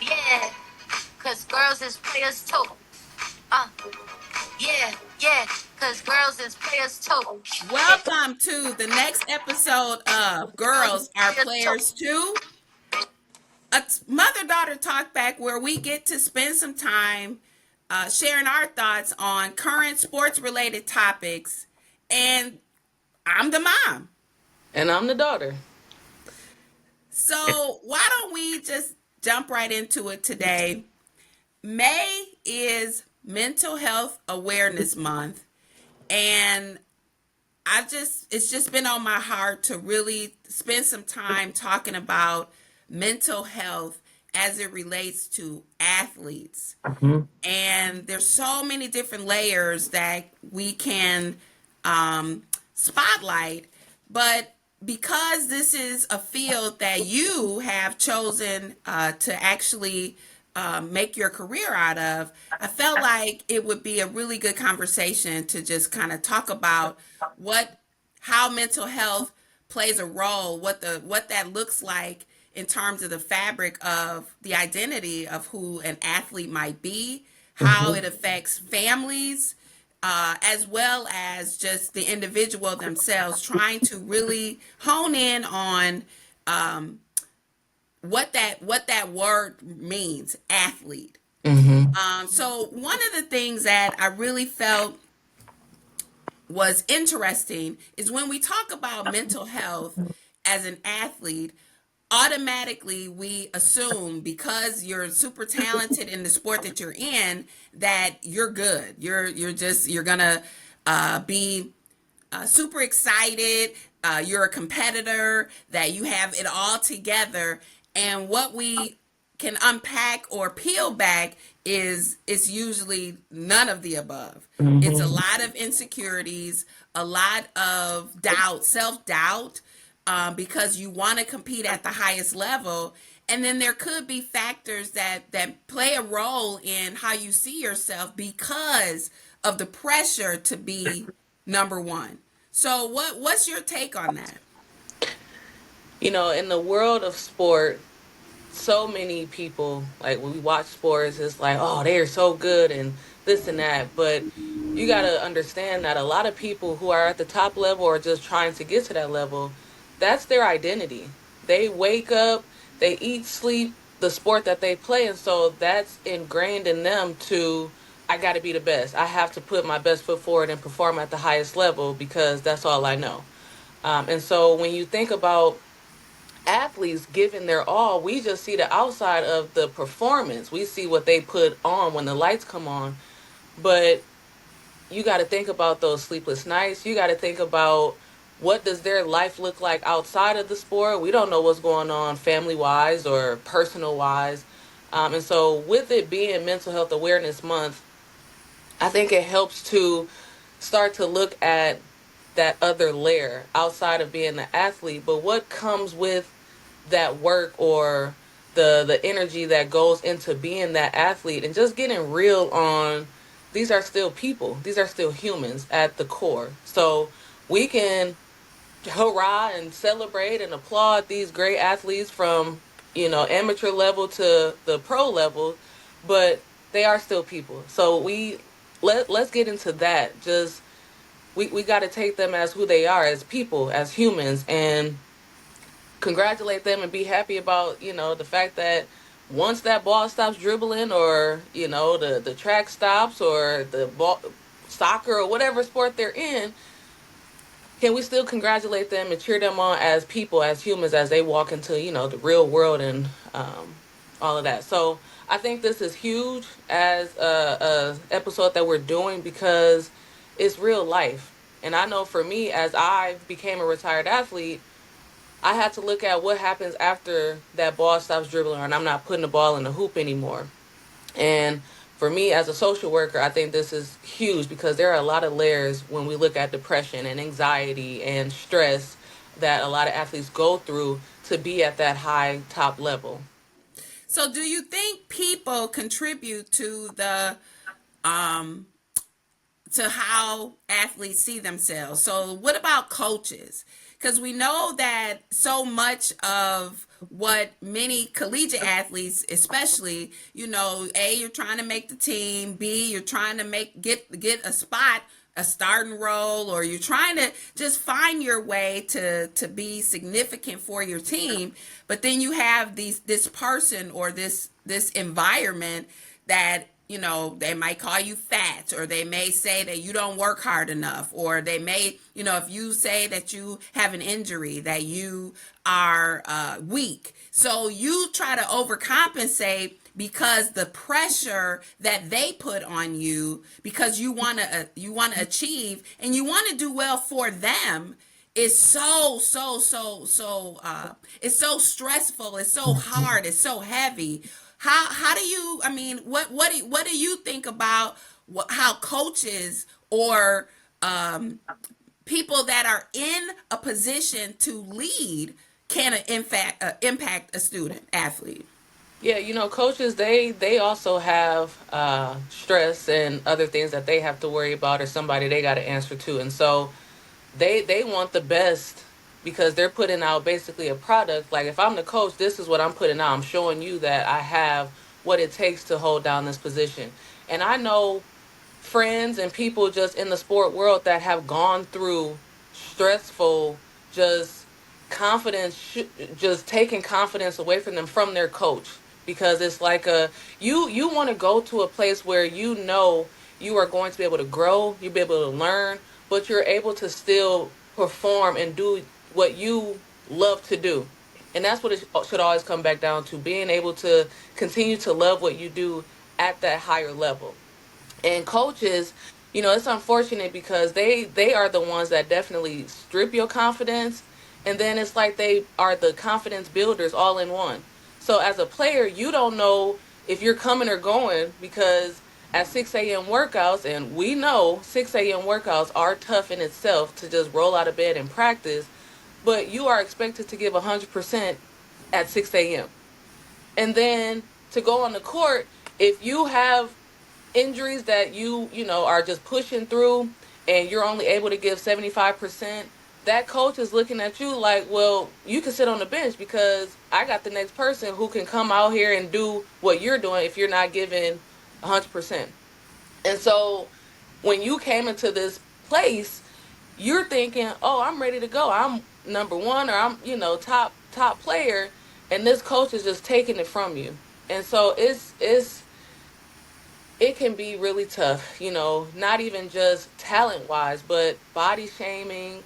Yeah, cause girls is players too. Uh, yeah, cause girls is players too. Welcome to the next episode of Girls Girls is Are players too. Players Too, a mother daughter talk back where we get to spend some time sharing our thoughts on current sports related topics. And I'm the mom. And I'm the daughter. So, why don't we just jump right into it today? May is Mental Health Awareness Month. And it's just been on my heart to really spend some time talking about mental health as it relates to athletes. And there's so many different layers that we can spotlight, but because this is a field that you have chosen to actually make your career out of, I felt like it would be a really good conversation to just kind of talk about what how mental health plays a role, what that looks like in terms of the fabric of the identity of who an athlete might be, how it affects families, as well as just the individual themselves, trying to really hone in on what that word means, athlete. Mm-hmm. So one of the things that I really felt was interesting is when we talk about mental health as an athlete, automatically we assume because you're super talented in the sport that you're in that you're good. You're gonna be super excited. You're a competitor. That you have it all together. And what we can unpack or peel back is it's usually none of the above. It's a Mm-hmm. lot of insecurities, a lot of doubt, self doubt, because you want to compete at the highest level. And then there could be factors that play a role in how you see yourself because of the pressure to be number one. So what's your take on that? In the world of sport, so many people, like when we watch sports, it's like, oh, they're so good and this and that. But you got to understand that a lot of people who are at the top level or just trying to get to that level, that's their identity. They wake up, they eat, sleep the sport that they play. And so that's ingrained in them to, I got to be the best. I have to put my best foot forward and perform at the highest level because that's all I know. And so when you think about athletes giving their all, we just see the outside of the performance. We see what they put on when the lights come on. But you got to think about those sleepless nights. You got to think about what does their life look like outside of the sport. We don't know what's going on family wise or personal wise. And so with it being Mental Health Awareness Month, I think it helps to start to look at that other layer outside of being the athlete, but what comes with that work or the energy that goes into being that athlete and just getting real on these are still people. These are still humans at the core. So we can hurrah and celebrate and applaud these great athletes from, amateur level to the pro level, but they are still people. So let's get into that. Just we got to take them as who they are, as people, as humans, and congratulate them and be happy about, the fact that once that ball stops dribbling or, the track stops or the ball, soccer or whatever sport they're in, can we still congratulate them and cheer them on as people, as humans, as they walk into, the real world and all of that. So I think this is huge as a episode that we're doing because it's real life. And I know for me, as I became a retired athlete, I had to look at what happens after that ball stops dribbling and I'm not putting the ball in the hoop anymore. And for me as a social worker, I think this is huge because there are a lot of layers when we look at depression and anxiety and stress that a lot of athletes go through to be at that high top level. So do you think people contribute to the um to how athletes see themselves. So, what about coaches? Because we know that so much of what many collegiate athletes, especially, A, you're trying to make the team, B, you're trying to get a spot, a starting role, or you're trying to just find your way to be significant for your team. But then you have this person or this environment that they might call you fat, or they may say that you don't work hard enough, or they may, if you say that you have an injury, that you are weak. So you try to overcompensate because the pressure that they put on you, because you want to achieve and you want to do well for them, is it's so stressful, it's so hard, it's so heavy. How do you, I mean, what do you think about how coaches or people that are in a position to lead can impact a student athlete? Yeah, coaches, they also have stress and other things that they have to worry about, or somebody they got to answer to. And so they want the best, because they're putting out basically a product. Like, if I'm the coach, this is what I'm putting out. I'm showing you that I have what it takes to hold down this position. And I know friends and people just in the sport world that have gone through stressful, just confidence, just taking confidence away from them from their coach, because it's like you want to go to a place where you are going to be able to grow, you'll be able to learn, but you're able to still perform and do what you love to do. And that's what it should always come back down to, being able to continue to love what you do at that higher level. And coaches, it's unfortunate because they are the ones that definitely strip your confidence, and then it's like they are the confidence builders all in one. So as a player, you don't know if you're coming or going, because at 6 a.m. workouts, and we know 6 a.m. workouts are tough in itself to just roll out of bed and practice, but you are expected to give 100% at 6 a.m. And then to go on the court, if you have injuries that you know are just pushing through, and you're only able to give 75%, that coach is looking at you like, well, you can sit on the bench, because I got the next person who can come out here and do what you're doing if you're not giving 100%. And so when you came into this place, you're thinking, oh, I'm ready to go, I'm number one, or I'm top player, and this coach is just taking it from you. And so it can be really tough, not even just talent wise, but body shaming,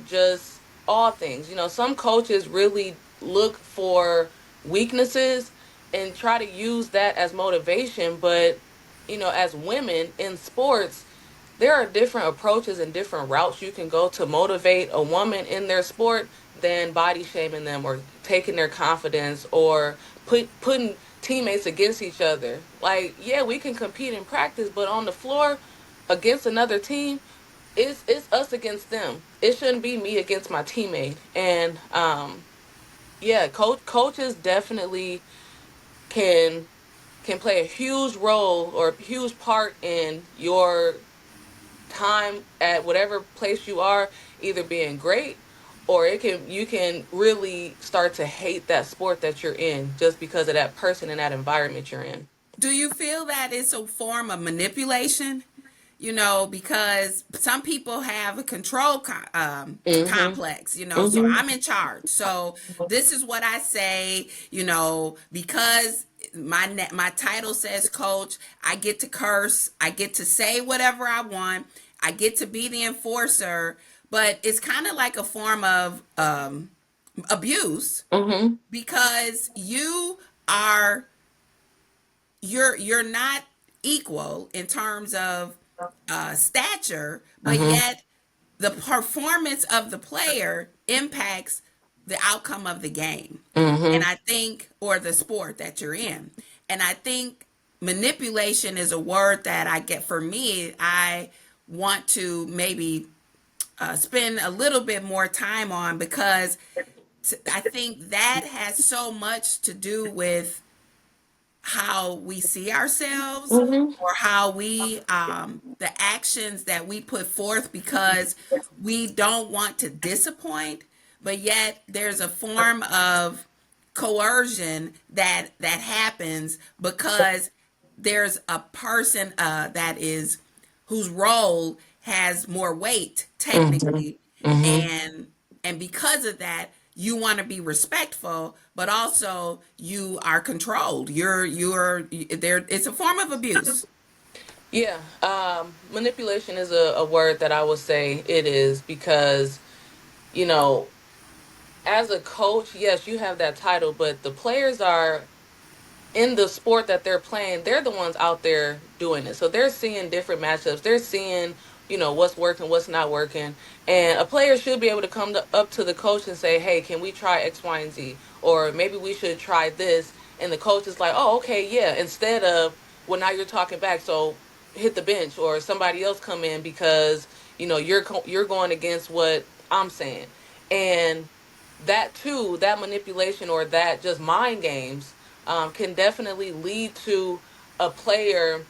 just all things. Some coaches really look for weaknesses and try to use that as motivation. But, as women in sports, there are different approaches and different routes you can go to motivate a woman in their sport than body shaming them, or taking their confidence, or putting teammates against each other. Like, yeah, we can compete in practice, but on the floor against another team, it's us against them. It shouldn't be me against my teammate. And yeah, coaches definitely can play a huge role or a huge part in your time at whatever place you are, either being great, or you can really start to hate that sport that you're in, just because of that person and that environment you're in. Do you feel that it's a form of manipulation? Because some people have a control Mhm. complex, so Mhm. I'm in charge. So this is what I say, because my title says coach, I get to curse, I get to say whatever I want, I get to be the enforcer, but it's kind of like a form of abuse, Mhm. because are you're not equal in terms of stature, but Mhm. yet the performance of the player impacts the outcome of the game. And Mhm. I think, or the sport that you're in. And I think manipulation is a word that I get, for me, I want to maybe spend a little bit more time on, because I think that has so much to do with how we see ourselves, Mm-hmm. or how we the actions that we put forth because we don't want to disappoint, but yet there's a form of coercion that happens because there's a person that is whose role has more weight Mm-hmm. technically, Mm-hmm. and because of that you want to be respectful, but also you are controlled. You're there. It's a form of abuse. Yeah. Manipulation is a word that I would say it is because, you know, as a coach, yes, you have that title, but the players are in the sport that they're playing, they're the ones out there doing it. So they're seeing different matchups. They're seeing, what's working, what's not working. And a player should be able to up to the coach and say, hey, can we try X, Y, and Z? Or maybe we should try this. And the coach is like, oh, okay, yeah. Instead of, well, now you're talking back. So hit the bench or somebody else come in because, you're going against what I'm saying. And that too, that manipulation or that just mind games can definitely lead to a player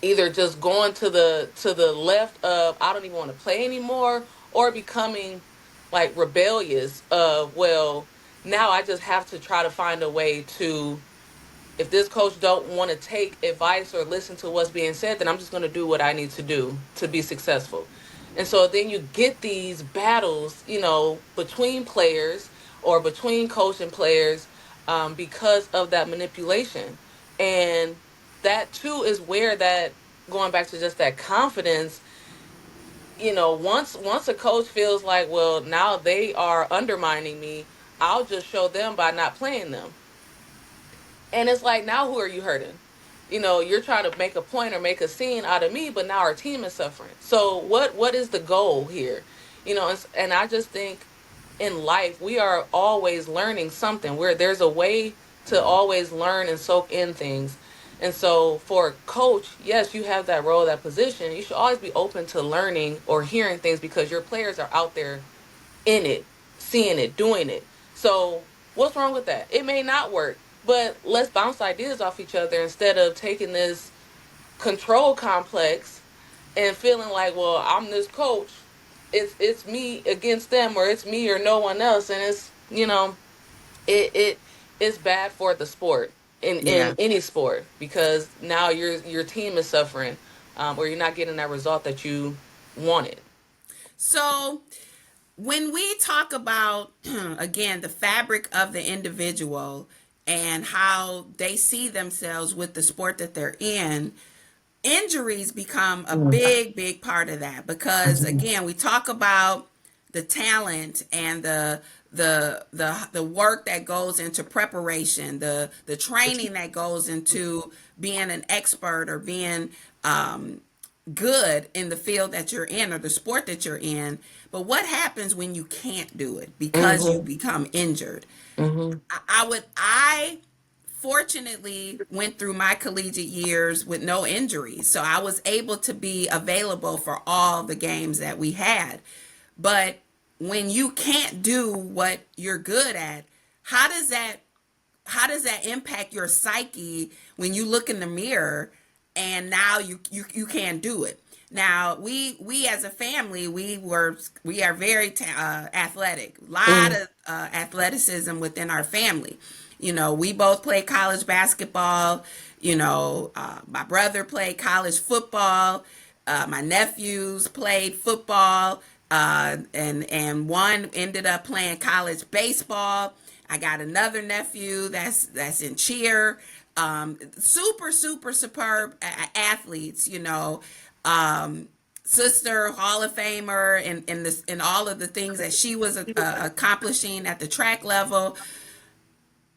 either just going to the left of I don't even want to play anymore, or becoming like rebellious of, well, now I just have to try to find a way to, if this coach don't want to take advice or listen to what's being said, then I'm just going to do what I need to do to be successful. And so then you get these battles, between players or between coach and players, because of that manipulation. And that too is where that, going back to just that confidence, once a coach feels like, well, now they are undermining me, I'll just show them by not playing them. And it's like, now who are you hurting? You're trying to make a point or make a scene out of me, but now our team is suffering. So what is the goal here? And I just think in life we are always learning something. Where there's a way to always learn and soak in things. And so for a coach, yes, you have that role, that position. You should always be open to learning or hearing things because your players are out there in it, seeing it, doing it. So what's wrong with that? It may not work, but let's bounce ideas off each other instead of taking this control complex and feeling like, well, I'm this coach. It's me against them, or it's me or no one else, and it's bad for the sport in Yeah. any sport because now your team is suffering, or you're not getting that result that you wanted. So when we talk about again the fabric of the individual and how they see themselves with the sport that they're in, injuries become a big part of that because again we talk about the talent and the work that goes into preparation, the training that goes into being an expert or being good in the field that you're in or the sport that you're in. But what happens when you can't do it because you Mm-hmm. become injured? Mm-hmm. I fortunately went through my collegiate years with no injuries, so I was able to be available for all the games that we had. But when you can't do what you're good at, how does that how does that impact your psyche when you look in the mirror and now you can't do it? Now we as a family we are very athletic, a lot of athleticism within our family. We both play college basketball. My brother played college football. My nephews played football, and one ended up playing college baseball. I got another nephew that's in cheer. Super superb athletes. Sister Hall of Famer and all of the things that she was accomplishing at the track level.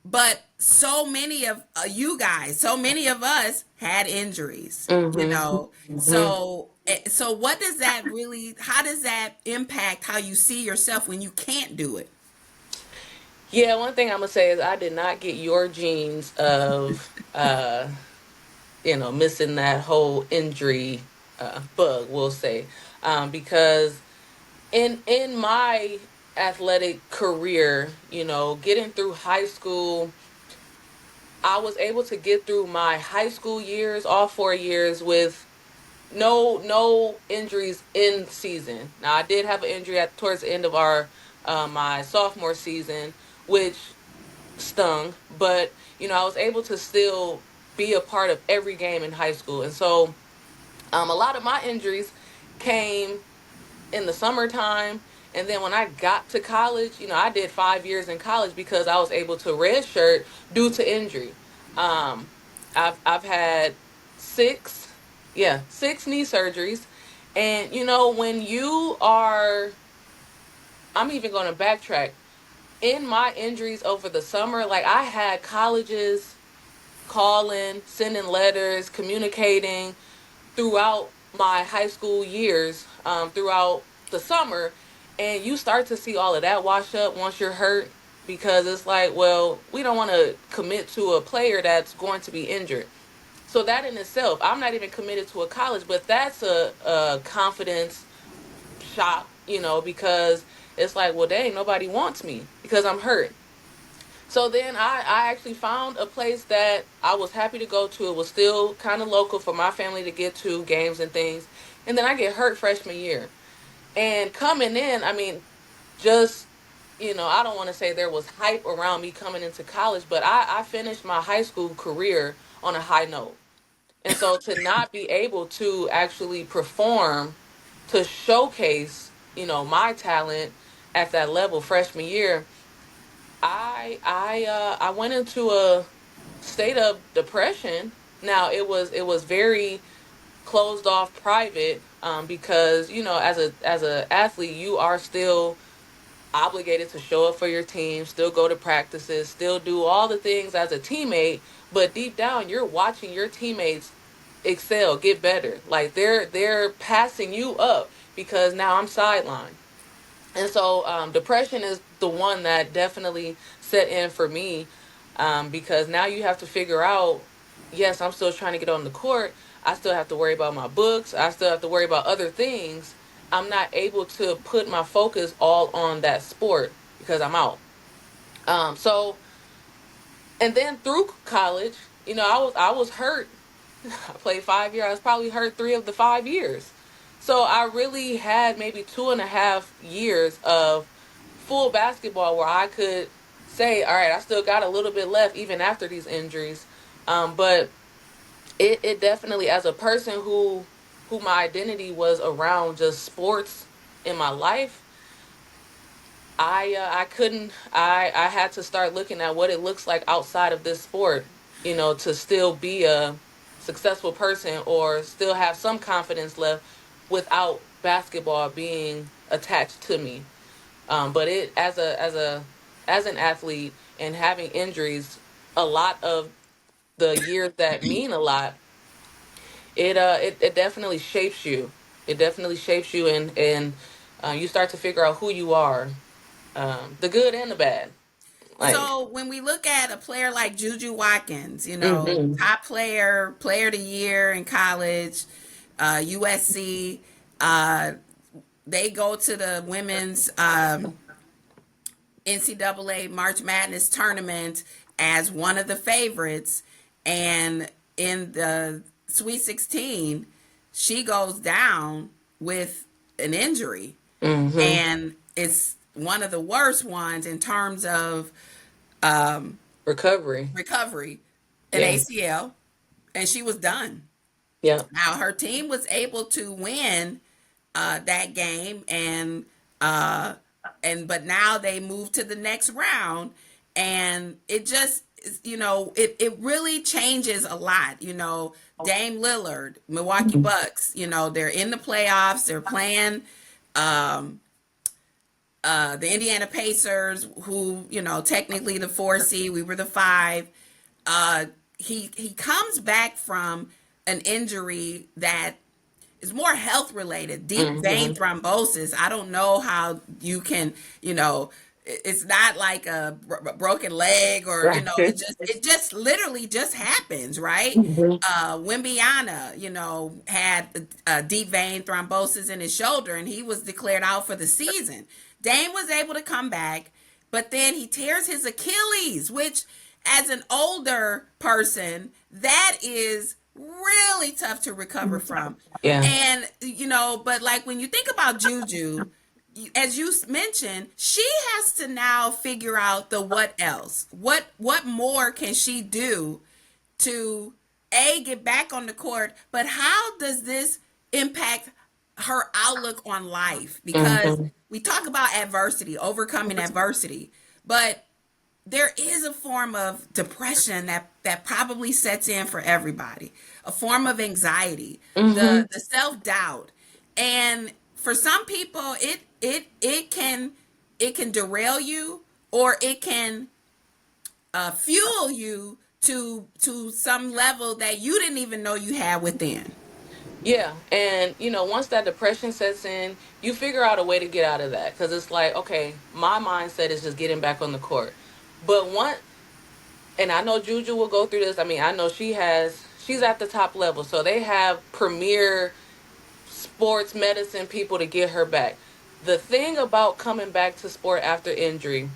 But so many of you guys, so many of us had injuries, Mm-hmm. Mm-hmm. so what does that really, how does that impact how you see yourself when you can't do it? Yeah, one thing I'm gonna say is I did not get your genes of missing that whole injury bug, we'll say. Because in my athletic career, getting through high school, I was able to get through my high school years, all 4 years, with no injuries in season. Now I did have an injury at towards the end of our my sophomore season, which stung, but I was able to still be a part of every game in high school. And so a lot of my injuries came in the summertime. And then when I got to college, I did 5 years in college because I was able to redshirt due to injury. Um, I've had six, yeah, six knee surgeries. And when you are, I'm even going to backtrack. In my injuries over the summer, like I had colleges calling, sending letters, communicating throughout my high school years, throughout the summer, and you start to see all of that wash up once you're hurt, because it's like, well, we don't want to commit to a player that's going to be injured. So that in itself, I'm not even committed to a college, but that's a confidence shot, because it's like, well, dang, nobody wants me because I'm hurt. So then I actually found a place that I was happy to go to. It was still kind of local for my family to get to games and things. And then I get hurt freshman year. And coming in, I mean, just, I don't want to say there was hype around me coming into college, but I finished my high school career on a high note. And so to not be able to actually perform, to showcase, my talent at that level freshman year, I went into a state of depression. Now it was very closed off, private, because as a athlete, you are still obligated to show up for your team, still go to practices, still do all the things as a teammate. But deep down, you're watching your teammates excel, get better. Like they're passing you up because now I'm sidelined. And so depression is the one that definitely set in for me, because now you have to figure out, yes, I'm still trying to get on the court. I still have to worry about my books. I still have to worry about other things. I'm not able to put my focus all on that sport because I'm out. So, and then through college, I was hurt. I played 5 years. I was probably hurt 3 of the 5 years. So I really had maybe 2.5 years of full basketball where I could say, all right, I still got a little bit left even after these injuries. But it definitely, as a person who my identity was around just sports in my life, I couldn't, I had to start looking at what it looks like outside of this sport, to still be a successful person or still have some confidence left without basketball being attached to me. But it as an athlete and having injuries, a lot of the years that mean a lot, it definitely shapes you. It definitely shapes you, and you start to figure out who you are, the good and the bad. Like, So when we look at a player like Juju Watkins, hmm top player, player of the year in college, USC, they go to the women's NCAA March Madness tournament as one of the favorites, and in the Sweet 16, she goes down with an injury, hmm and it's one of the worst ones in terms of recovery. recovery, an Yeah, ACL, and she was done. yeah. Now her team was able to win that game, but now they moved to the next round, and it just it really changes a lot. Dame Lillard, Milwaukee Bucks, they're in the playoffs, they're playing um, the Indiana Pacers, who technically the 4 seed, we were the 5. uh he comes back from an injury that is more health related, deep vein hmm thrombosis. I don't know how you can, it's not like a broken leg, or Right. it just literally just happens, right? hmm Wimbiana, had a deep vein thrombosis in his shoulder, and he was declared out for the season. Dame was able to come back, but then he tears his Achilles, which as an older person, that is really tough to recover from. Yeah. And, but like when you think about Juju, as you mentioned, she has to now figure out the what else. What more can she do to get back on the court, but how does this impact her outlook on life? Because Hmm. we talk about adversity, overcoming adversity, but there is a form of depression that probably sets in for everybody, a form of anxiety, Hmm. the self-doubt. And for some people it can derail you, or it can fuel you to some level that you didn't even know you had within. Yeah, and once that depression sets in, you figure out a way to get out of that because it's like, okay, my mindset is just getting back on the court. But and I know Juju will go through this. I mean, I know she's at the top level, so they have premier sports medicine people to get her back. The thing about coming back to sport after injury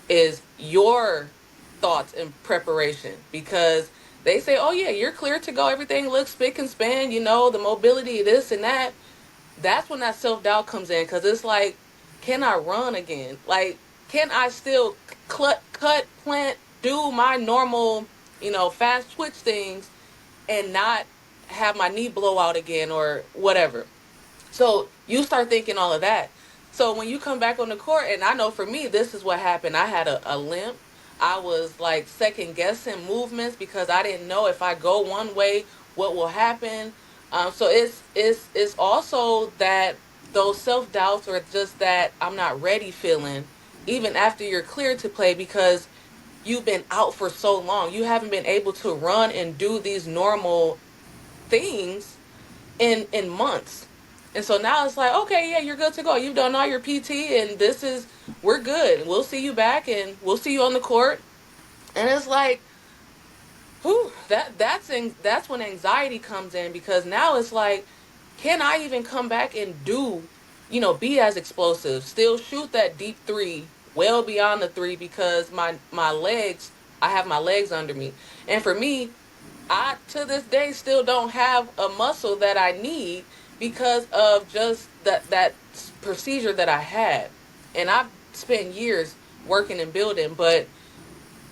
is your thoughts and preparation, because they say, oh yeah, you're clear to go. Everything looks spick and span, the mobility, this and that. That's when that self doubt comes in, because it's like, can I run again? Like, can I still cut, plant, do my normal, fast twitch things and not have my knee blow out again or whatever? So you start thinking all of that. So when you come back on the court, and I know for me, this is what happened. I had a limp. I was like second guessing movements because I didn't know if I go one way, what will happen. So it's also that those self doubts, or just that I'm not ready feeling, even after you're cleared to play, because you've been out for so long. You haven't been able to run and do these normal things in months. And so now it's like, okay, yeah, you're good to go. You've done all your PT, and we're good. We'll see you back, and we'll see you on the court. And it's like, whew, that's when anxiety comes in, because now it's like, can I even come back and be as explosive, still shoot that deep three, well beyond the three, because I have my legs under me. And for me, I to this day still don't have a muscle that I need because of just that procedure that I had. And I've spent years working and building, but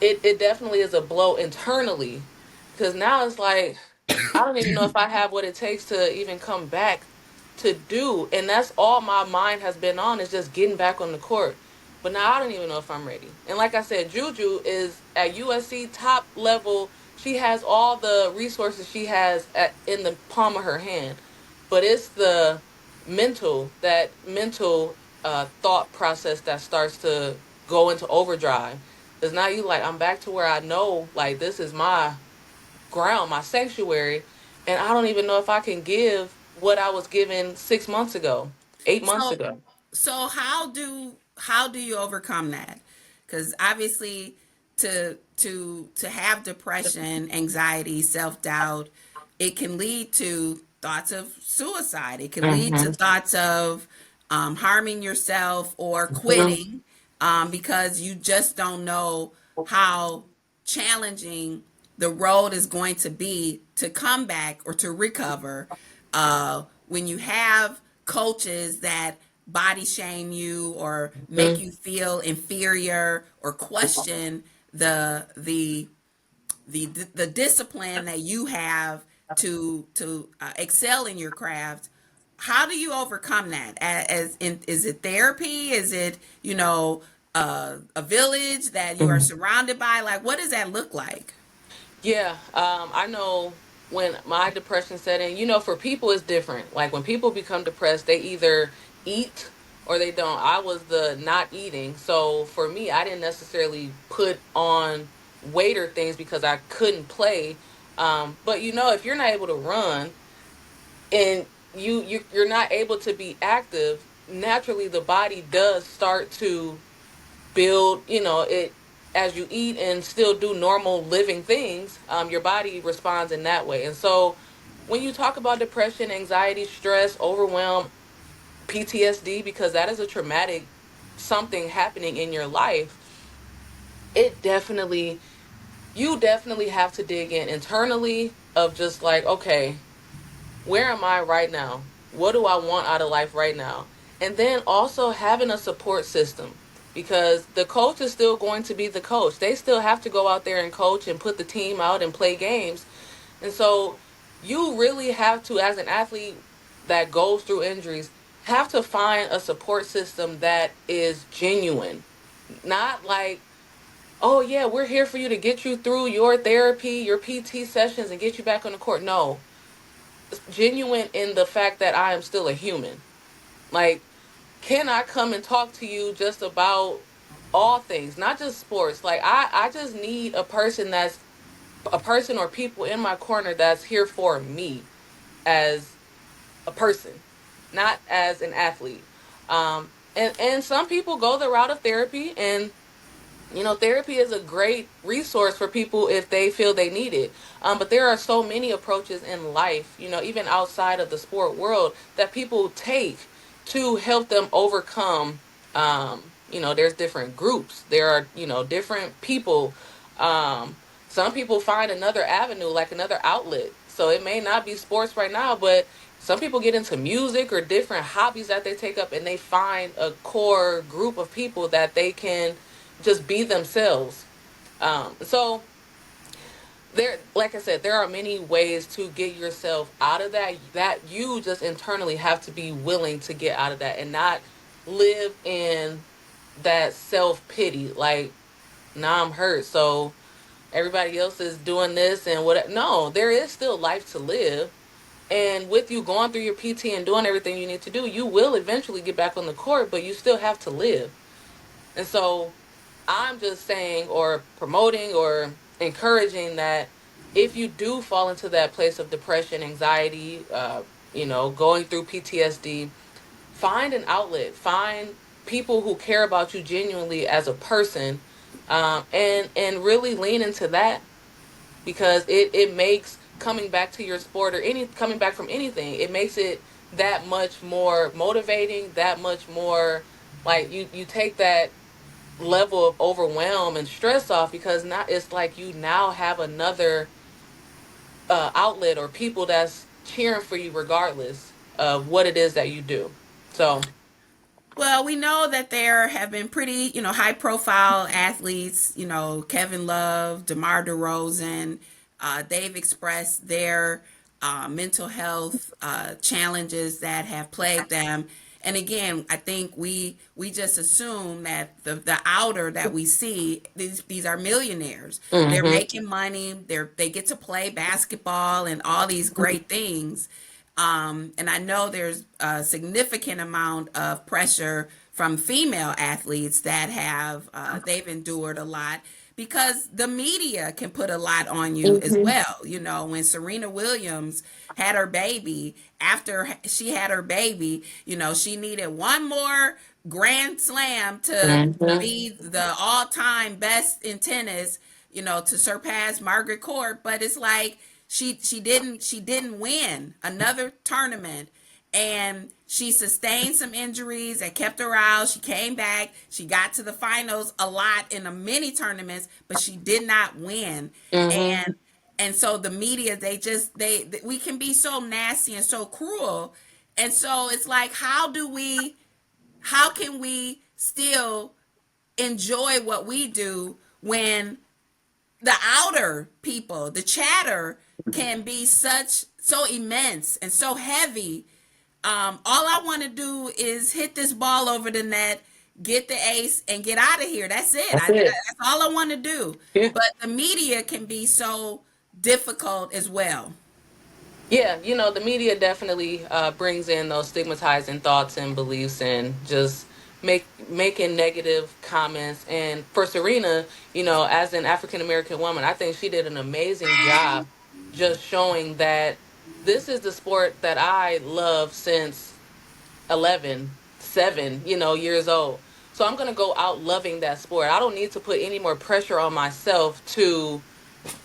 it definitely is a blow internally, because now it's like, I don't even know if I have what it takes to even come back to do. And that's all my mind has been on, is just getting back on the court. But now I don't even know if I'm ready. And like I said, Juju is at USC top level. She has all the resources she has in the palm of her hand. But it's the mental thought process that starts to go into overdrive. Because now you like, I'm back to where I know, like, this is my ground, my sanctuary, and I don't even know if I can give what I was given 6 months ago, 8 months So ago. so how do you overcome that? Because obviously, to have depression, anxiety, self-doubt, it can lead to thoughts of suicide. It can lead to Mm-hmm. thoughts of harming yourself or Hmm. quitting, because you just don't know how challenging the road is going to be to come back or to recover, when you have coaches that body shame you or make Hmm. you feel inferior or question the the discipline that you have to excel in your craft. How do you overcome that? Is it therapy? Is it a village that you are Hmm. surrounded by? Like, what does that look like? Yeah, I know when my depression set in, for people it's different. Like when people become depressed, they either eat or they don't. I was the not eating. So for me, I didn't necessarily put on weight or things because I couldn't play. But if you're not able to run, and you're not able to be active, naturally the body does start to build, it, as you eat and still do normal living things. Your body responds in that way. And so when you talk about depression, anxiety, stress, overwhelm, PTSD, because that is a traumatic something happening in your life, it definitely you definitely have to dig in internally of just like, okay, where am I right now? What do I want out of life right now? And then also having a support system, because the coach is still going to be the coach. They still have to go out there and coach and put the team out and play games. And so you really have to, as an athlete that goes through injuries, have to find a support system that is genuine. Not like, oh yeah, we're here for you to get you through your therapy, your PT sessions, and get you back on the court. No, genuine in the fact that I am still a human. Like, can I come and talk to you just about all things, not just sports? Like, I just need a person or people in my corner that's here for me as a person, not as an athlete. And some people go the route of therapy, and therapy is a great resource for people if they feel they need it. But there are so many approaches in life, even outside of the sport world, that people take to help them overcome. There's different groups. There are, different people. Some people find another avenue, like another outlet. So it may not be sports right now, but some people get into music or different hobbies that they take up, and they find a core group of people that they can just be themselves. So there, like I said, there are many ways to get yourself out of that you just internally have to be willing to get out of that and not live in that self-pity. Like, nah, I'm hurt, so everybody else is doing this and what. No, there is still life to live. And with you going through your PT and doing everything you need to do, you will eventually get back on the court, but you still have to live. And so I'm just saying, or promoting, or encouraging that if you do fall into that place of depression, anxiety, going through PTSD, find an outlet, find people who care about you genuinely as a person, and really lean into that, because it makes coming back to your sport, or any coming back from anything, it makes it that much more motivating, that much more like you take that level of overwhelm and stress off, because now it's like you now have another outlet or people that's cheering for you regardless of what it is that you do. So Well, we know that there have been pretty, high profile athletes, Kevin Love, DeMar DeRozan. They've expressed their mental health challenges that have plagued them. And again, I think we just assume that the outer that we see, these are millionaires. They're hmm making money. They get to play basketball and all these great things. And I know there's a significant amount of pressure from female athletes that have they've endured a lot, because the media can put a lot on you as hmm well. When Serena Williams had her baby, after she had her baby, she needed one more grand slam to hmm be the all-time best in tennis, to surpass Margaret Court. But it's like she didn't win another tournament, and she sustained some injuries that kept her out. She came back. She got to the finals a lot in the many tournaments, but she did not win. hmm And so the media, we can be so nasty and so cruel. And so it's like, how can we still enjoy what we do when the outer people, the chatter, can be so immense and so heavy? All I want to do is hit this ball over the net, get the ace, and get out of here. That's it. That's it. That's all I want to do. Yeah. But the media can be so difficult as well. Yeah, the media definitely brings in those stigmatizing thoughts and beliefs, and just making negative comments. And for Serena, as an African American woman, I think she did an amazing job just showing that this is the sport that I love since 11, 7, years old. So I'm going to go out loving that sport. I don't need to put any more pressure on myself to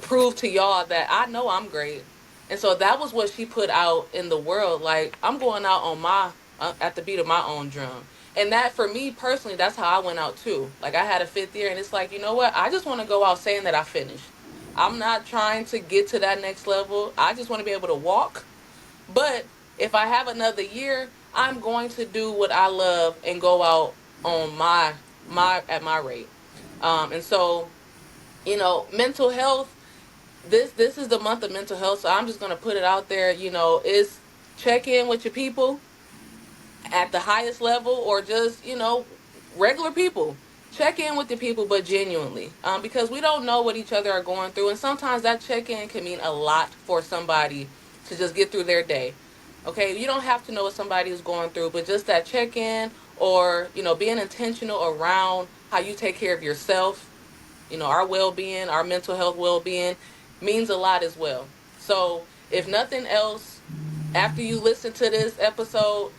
prove to y'all that I know I'm great. And so that was what she put out in the world. Like, I'm going out on my at the beat of my own drum. And that, for me personally, that's how I went out too. Like, I had a fifth year, and it's like, you know what? I just want to go out saying that I finished. I'm not trying to get to that next level. I just want to be able to walk. But if I have another year, I'm going to do what I love and go out on my at my rate. And so, mental health, this is the month of mental health, so I'm just going to put it out there, is check in with your people at the highest level, or just, regular people. Check in with the people, but genuinely, because we don't know what each other are going through, and sometimes that check in can mean a lot for somebody to just get through their day. Okay, you don't have to know what somebody is going through, but just that check in, or being intentional around how you take care of yourself, our well-being, our mental health well-being, means a lot as well. So if nothing else, after you listen to this episode,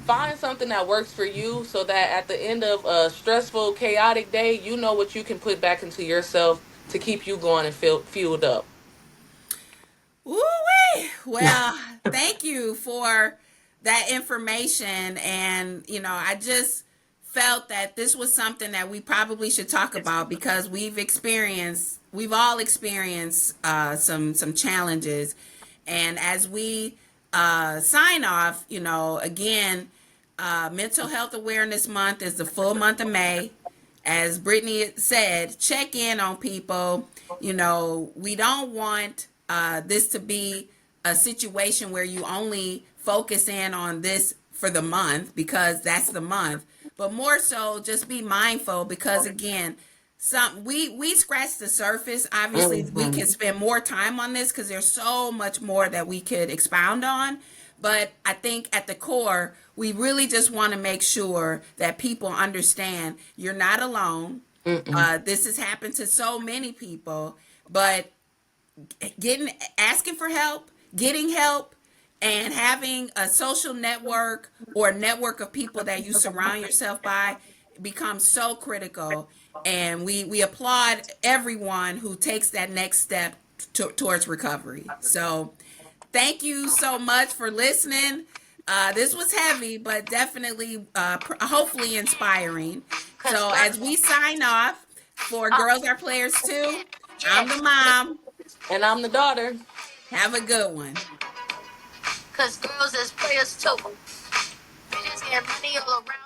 find something that works for you, so that at the end of a stressful, chaotic day, you know what you can put back into yourself to keep you going and feel fueled up. Woo-wee. Well, thank you for that information. And, I just felt that this was something that we probably should talk about, because we've all experienced some challenges. And as we sign off, again, Mental Health Awareness Month is the full month of May. As Brittany said, check in on people. We don't want this to be a situation where you only focus in on this for the month, because that's the month, but more so just be mindful, because again, we scratch the surface. Obviously, we Mhm. can spend more time on this because there's so much more that we could expound on. But I think at the core, we really just want to make sure that people understand you're not alone. Mm-mm. This has happened to so many people, but asking for help, getting help, and having a social network or a network of people that you surround yourself by becomes so critical. And we applaud everyone who takes that next step towards recovery. So thank you so much for listening. This was heavy, but definitely, hopefully inspiring. Cause So as we girls, sign off for uh, Girls Are Players Too, I'm yeah, the mom. And I'm the daughter. Have a good one. cause girls is players too. Bitches get money all around.